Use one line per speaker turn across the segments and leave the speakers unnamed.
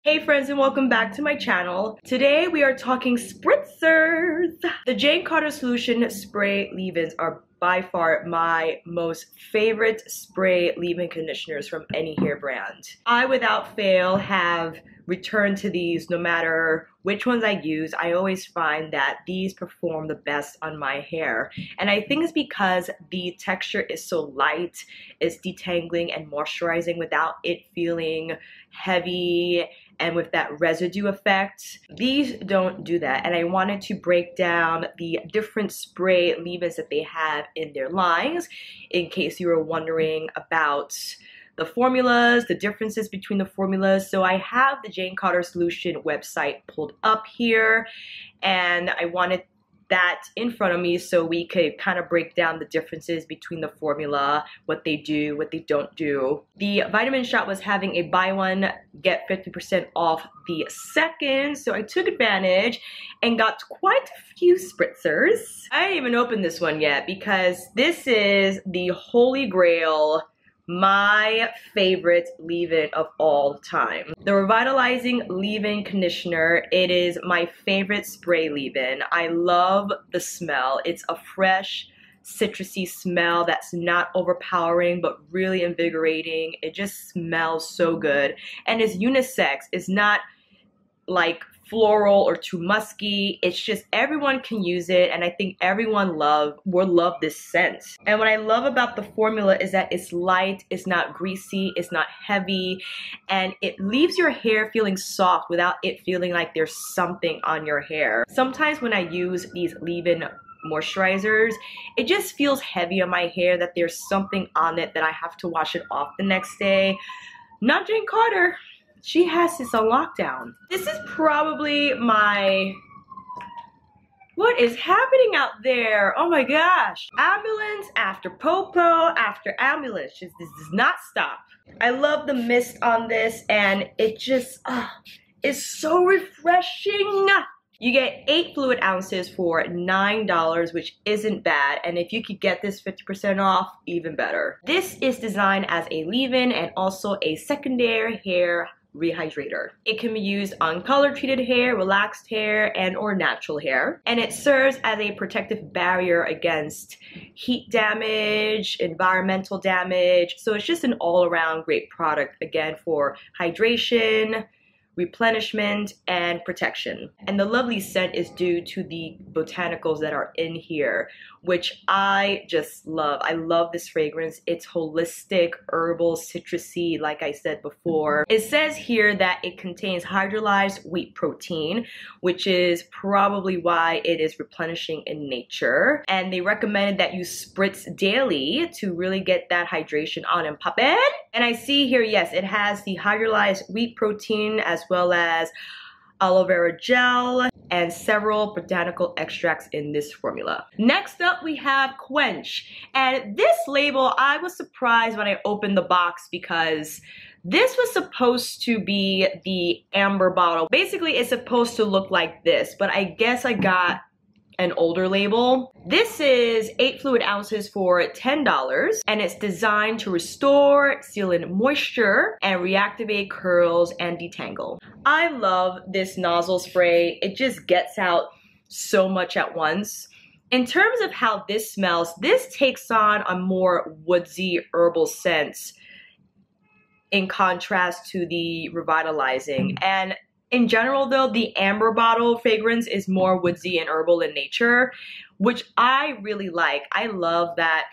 Hey friends, and welcome back to my channel. Today we are talking spritzers. The Jane Carter Solution Spray Leave-Ins are by far my most favorite spray leave-in conditioners from any hair brand. I without fail have returned to these no matter which ones I use. I always find that these perform the best on my hair. And I think it's because the texture is so light, it's detangling and moisturizing without it feeling heavy and with that residue effect. These don't do that, and I wanted to break down the different spray leave-ins that they have in their lines in case you were wondering about the formulas, the differences between the formulas. So I have the Jane Carter Solution website pulled up here, and I wanted that in front of me so we could kind of break down the differences between the formula, what they do, what they don't do. The Vitamin Shoppe was having a buy one, get 50% off the second, so I took advantage and got quite a few spritzers. I didn't even open this one yet because this is the holy grail, my favorite leave-in of all time. The Revitalizing Leave-In Conditioner. It is my favorite spray leave-in. I love the smell. It's a fresh, citrusy smell that's not overpowering but really invigorating. It just smells so good. And it's unisex. It's not like floral or too musky. It's just everyone can use it, and I think everyone will love this scent. And what I love about the formula is that it's light, it's not greasy, it's not heavy, and it leaves your hair feeling soft without it feeling like there's something on your hair. Sometimes when I use these leave-in moisturizers, it just feels heavy on my hair, that there's something on it that I have to wash it off the next day. Not Jane Carter. She has this on lockdown. This is probably my... What is happening out there? Oh my gosh. Ambulance after popo after ambulance. This does not stop. I love the mist on this, and it just is so refreshing. You get 8 fluid ounces for $9, which isn't bad. And if you could get this 50% off, even better. This is designed as a leave-in and also a secondary hair rehydrator. It can be used on color treated hair, relaxed hair, and or natural hair. And it serves as a protective barrier against heat damage, environmental damage. So it's just an all-around great product, again, for hydration, replenishment, and protection. And the lovely scent is due to the botanicals that are in here, which I just love. I love this fragrance. It's holistic, herbal, citrusy, like I said before. It says here that it contains hydrolyzed wheat protein, which is probably why it is replenishing in nature. And they recommended that you spritz daily to really get that hydration on and poppin'. And I see here, yes, it has the hydrolyzed wheat protein as well as aloe vera gel and several botanical extracts in this formula. Next up, we have Quench. And this label, I was surprised when I opened the box because this was supposed to be the amber bottle. Basically, it's supposed to look like this, but I guess I got an older label. This is 8 fluid ounces for $10, and it's designed to restore, seal in moisture, and reactivate curls and detangle. I love this nozzle spray. It just gets out so much at once. In terms of how this smells, this takes on a more woodsy herbal scent in contrast to the Revitalizing. And in general though, the amber bottle fragrance is more woodsy and herbal in nature, which I really like. I love that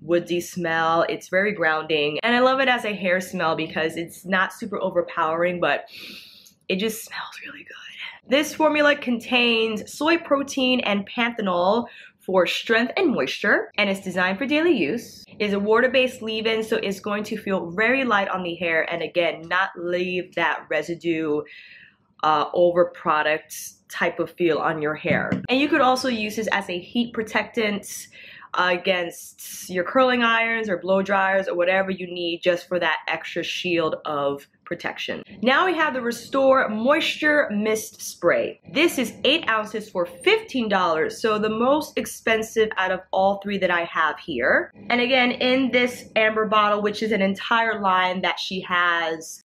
woodsy smell. It's very grounding, and I love it as a hair smell because it's not super overpowering, but it just smells really good. This formula contains soy protein and panthenol for strength and moisture, and it's designed for daily use. It's a water-based leave-in, so it's going to feel very light on the hair, and again, not leave that residue over product type of feel on your hair. And you could also use this as a heat protectant against your curling irons or blow dryers or whatever you need, just for that extra shield of protection. Now we have the Restore Moisture Mist Spray. This is 8 ounces for $15, so the most expensive out of all 3 that I have here. And again, in this amber bottle, which is an entire line that she has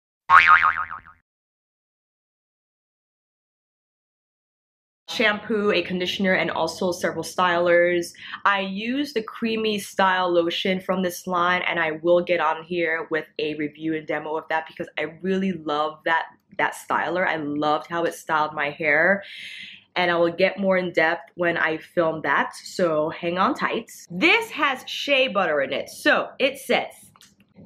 shampoo, a conditioner, and also several stylers. I use the creamy style lotion from this line, and I will get on here with a review and demo of that because I really love that styler. I loved how it styled my hair, and I will get more in depth when I film that, so hang on tight. This has shea butter in it. So it says,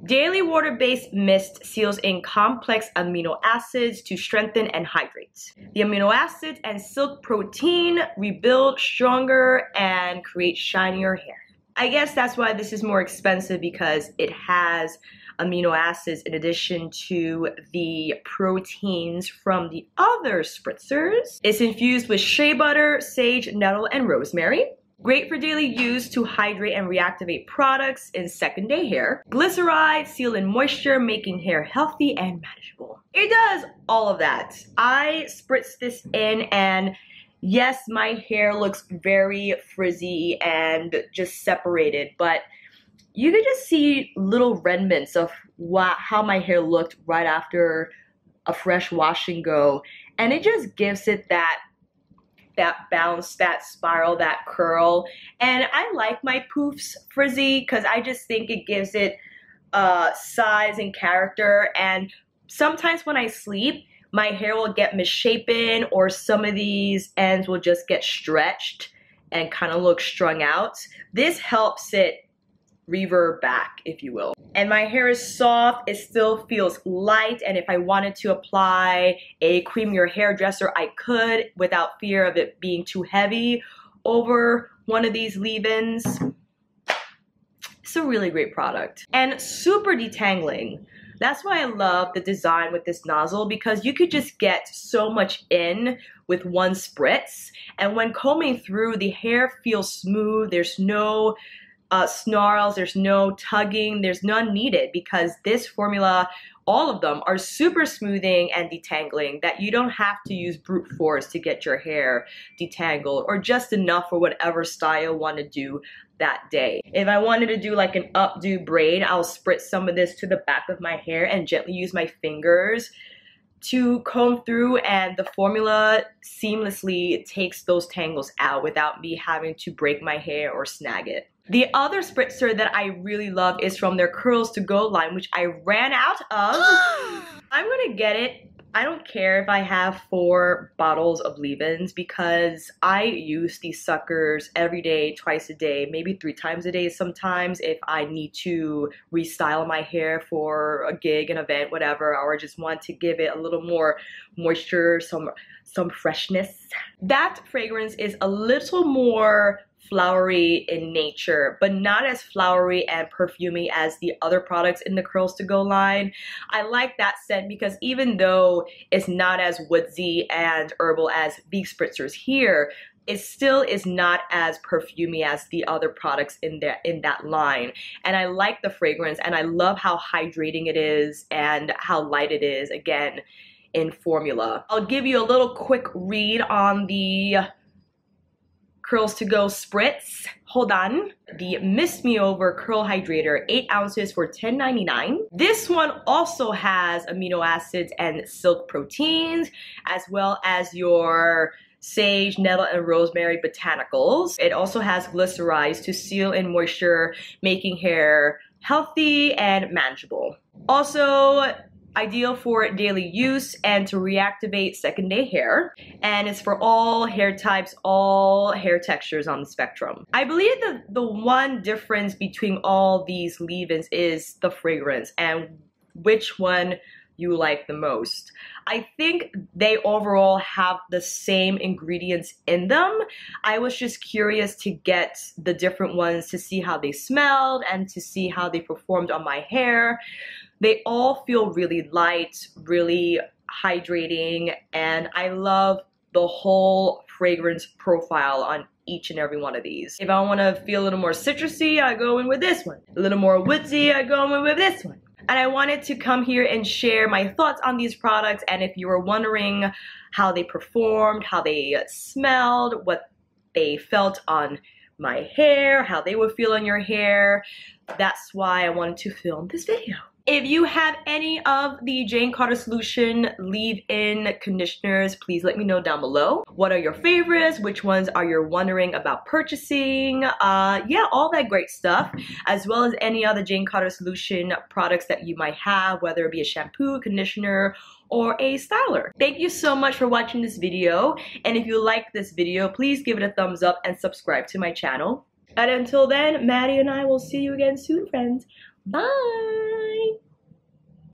daily water-based mist seals in complex amino acids to strengthen and hydrate. The amino acids and silk protein rebuild stronger and create shinier hair. I guess that's why this is more expensive, because it has amino acids in addition to the proteins from the other spritzers. It's infused with shea butter, sage, nettle, and rosemary. Great for daily use to hydrate and reactivate products in second day hair. Glyceride, seal in moisture, making hair healthy and manageable. It does all of that. I spritz this in, and yes, my hair looks very frizzy and just separated, but you can just see little remnants of how my hair looked right after a fresh wash and go, and it just gives it that bounce, that spiral, that curl. And I like my poofs frizzy because I just think it gives it size and character. And sometimes when I sleep, my hair will get misshapen, or some of these ends will just get stretched and kind of look strung out. This helps it revert back, if you will. And my hair is soft, it still feels light, and if I wanted to apply a creamier hairdresser, I could without fear of it being too heavy over one of these leave-ins. It's a really great product and super detangling. That's why I love the design with this nozzle, because you could just get so much in with one spritz, and when combing through, the hair feels smooth. There's no snarls, there's no tugging, there's none needed, because this formula, all of them are super smoothing and detangling, that you don't have to use brute force to get your hair detangled, or just enough for whatever style you want to do that day. If I wanted to do like an updo braid, I'll spritz some of this to the back of my hair and gently use my fingers to comb through, and the formula seamlessly takes those tangles out without me having to break my hair or snag it. The other spritzer that I really love is from their Curls to Go line, which I ran out of. I'm gonna get it. I don't care if I have 4 bottles of leave-ins, because I use these suckers every day, twice a day, maybe 3 times a day sometimes, if I need to restyle my hair for a gig, an event, whatever, or just want to give it a little more moisture, some freshness. That fragrance is a little more flowery in nature, but not as flowery and perfumey as the other products in the Curls to Go line. I like that scent because even though it's not as woodsy and herbal as these spritzers here, it still is not as perfumey as the other products in that line. And I like the fragrance, and I love how hydrating it is and how light it is, again, in formula. I'll give you a little quick read on the Curls to Go spritz. Hold on. The Mist Me Over Curl Hydrator, 8 ounces for $10.99. This one also has amino acids and silk proteins, as well as your sage, nettle, and rosemary botanicals. It also has glycerides to seal in moisture, making hair healthy and manageable. Also, ideal for daily use and to reactivate second day hair, and it's for all hair types, all hair textures on the spectrum. I believe that the one difference between all these leave-ins is the fragrance and which one you like the most. I think they overall have the same ingredients in them. I was just curious to get the different ones to see how they smelled and to see how they performed on my hair. They all feel really light, really hydrating, and I love the whole fragrance profile on each and every one of these. If I want to feel a little more citrusy, I go in with this one. A little more woodsy, I go in with this one. And I wanted to come here and share my thoughts on these products, and if you were wondering how they performed, how they smelled, what they felt on my hair, how they would feel on your hair, that's why I wanted to film this video. If you have any of the Jane Carter Solution leave-in conditioners, please let me know down below. What are your favorites? Which ones are you wondering about purchasing? Yeah, all that great stuff, as well as any other Jane Carter Solution products that you might have, whether it be a shampoo, conditioner, or a styler. Thank you so much for watching this video, and if you like this video, please give it a thumbs up and subscribe to my channel. And until then, Maddie and I will see you again soon, friends. Bye!